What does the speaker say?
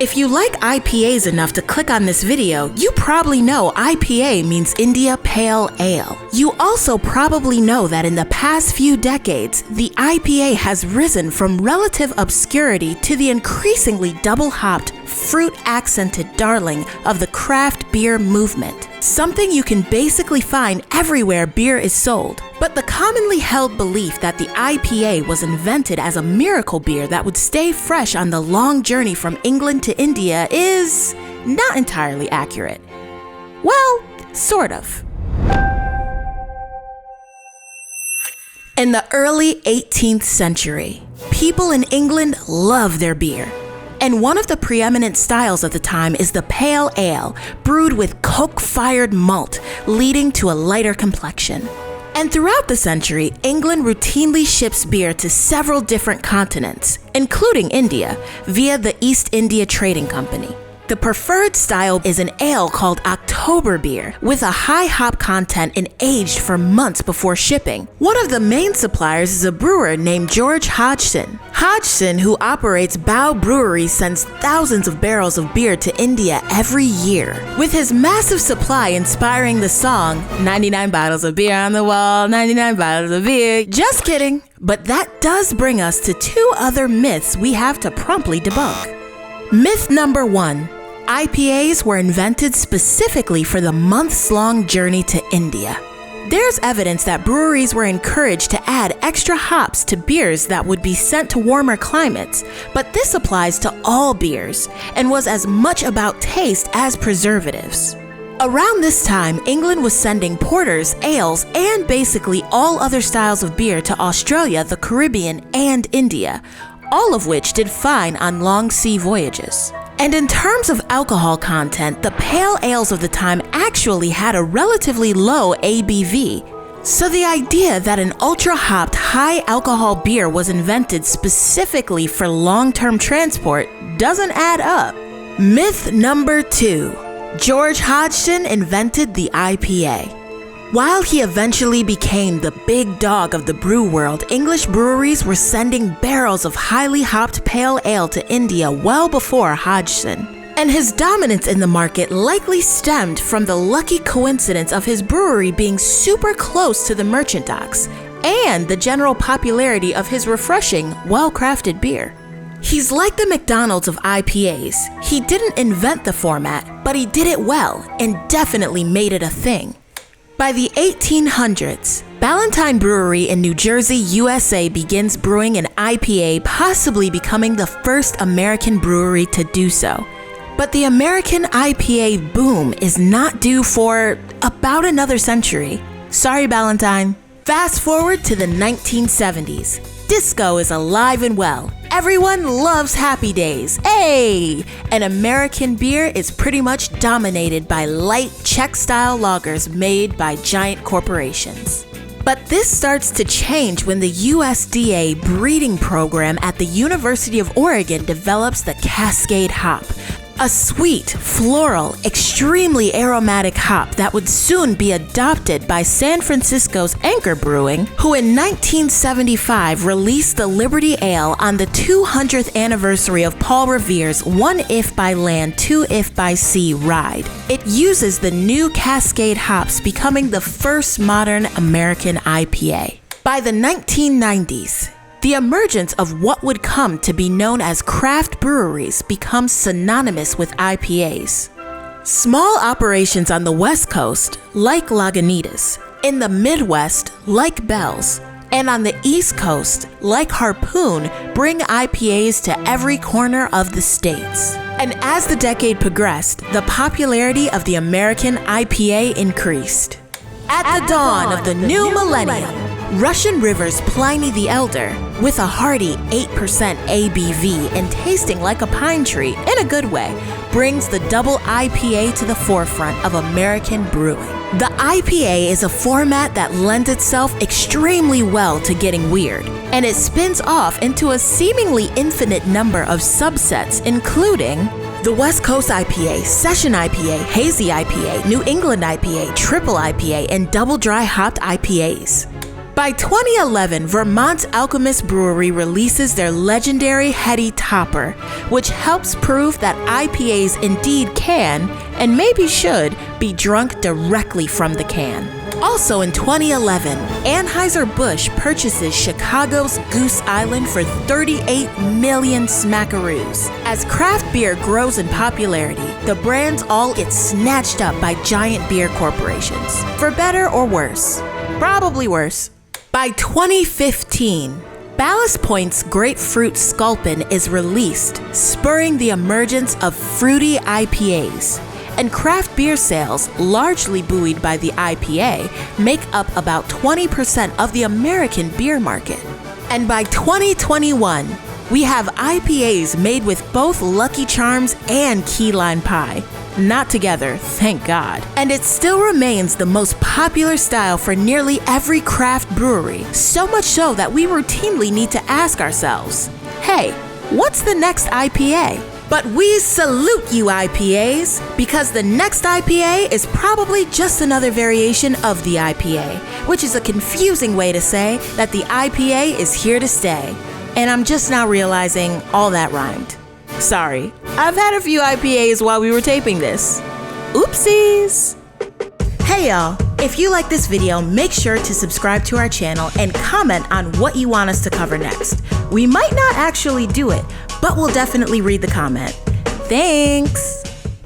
If you like IPAs enough to click on this video, you probably know IPA means India Pale Ale. You also probably know that in the past few decades, the IPA has risen from relative obscurity to the increasingly double-hopped, fruit-accented darling of the craft beer movement. Something you can basically find everywhere beer is sold. But the commonly held belief that the IPA was invented as a miracle beer that would stay fresh on the long journey from England to India is not entirely accurate. Well, sort of. In the early 18th century, people in England love their beer. And one of the preeminent styles of the time is the pale ale, brewed with coke-fired malt, leading to a lighter complexion. And throughout the century, England routinely ships beer to several different continents, including India, via the East India Trading Company. The preferred style is an ale called October beer, with a high hop content and aged for months before shipping. One of the main suppliers is a brewer named George Hodgson. Hodgson, who operates Bow Brewery, sends thousands of barrels of beer to India every year, with his massive supply inspiring the song, 99 bottles of beer on the wall, 99 bottles of beer. Just kidding. But that does bring us to two other myths we have to promptly debunk. Myth number 1. IPAs were invented specifically for the months-long journey to India. There's evidence that breweries were encouraged to add extra hops to beers that would be sent to warmer climates, but this applies to all beers and was as much about taste as preservatives. Around this time, England was sending porters, ales, and basically all other styles of beer to Australia, the Caribbean, and India, all of which did fine on long sea voyages. And in terms of alcohol content, the pale ales of the time actually had a relatively low ABV. So the idea that an ultra-hopped, high-alcohol beer was invented specifically for long-term transport doesn't add up. Myth number 2. George Hodgson invented the IPA. While he eventually became the big dog of the brew world, English breweries were sending barrels of highly hopped pale ale to India well before Hodgson. And his dominance in the market likely stemmed from the lucky coincidence of his brewery being super close to the merchant docks, and the general popularity of his refreshing, well-crafted beer. He's like the McDonald's of IPAs. He didn't invent the format, but he did it well and definitely made it a thing. By the 1800s, Ballantine Brewery in New Jersey, USA begins brewing an IPA, possibly becoming the first American brewery to do so. But the American IPA boom is not due for about another century. Sorry, Ballantine. Fast forward to the 1970s. Disco is alive and well. Everyone loves Happy Days. Hey! And American beer is pretty much dominated by light Czech-style lagers made by giant corporations. But this starts to change when the USDA breeding program at the University of Oregon develops the Cascade hop, a sweet, floral, extremely aromatic hop that would soon be adopted by San Francisco's Anchor Brewing, who in 1975 released the Liberty Ale on the 200th anniversary of Paul Revere's One If by Land, Two If by Sea ride. It uses the new Cascade hops, becoming the first modern American IPA. By the 1990s, the emergence of what would come to be known as craft breweries becomes synonymous with IPAs. Small operations on the West Coast, like Lagunitas, in the Midwest, like Bell's, and on the East Coast, like Harpoon, bring IPAs to every corner of the states. And as the decade progressed, the popularity of the American IPA increased. At the dawn of the new millennium, Russian River's Pliny the Elder, with a hearty 8% ABV and tasting like a pine tree in a good way, brings the double IPA to the forefront of American brewing. The IPA is a format that lends itself extremely well to getting weird, and it spins off into a seemingly infinite number of subsets, including the West Coast IPA, Session IPA, Hazy IPA, New England IPA, Triple IPA, and Double Dry Hopped IPAs. By 2011, Vermont's Alchemist Brewery releases their legendary Heady Topper, which helps prove that IPAs indeed can, and maybe should, be drunk directly from the can. Also in 2011, Anheuser-Busch purchases Chicago's Goose Island for 38 million smackaroos. As craft beer grows in popularity, the brands all get snatched up by giant beer corporations. For better or worse? Probably worse. By 2015, Ballast Point's Grapefruit Sculpin is released, spurring the emergence of fruity IPAs. And craft beer sales, largely buoyed by the IPA, make up about 20% of the American beer market. And by 2021, we have IPAs made with both Lucky Charms and key lime pie. Not together, thank God. And it still remains the most popular style for nearly every craft brewery, so much so that we routinely need to ask ourselves, hey, what's the next IPA? But we salute you IPAs, because the next IPA is probably just another variation of the IPA, which is a confusing way to say that the IPA is here to stay. And I'm just now realizing all that rhymed. Sorry, I've had a few IPAs while we were taping this. Oopsies! Hey y'all, if you like this video, make sure to subscribe to our channel and comment on what you want us to cover next. We might not actually do it, but we'll definitely read the comment. Thanks!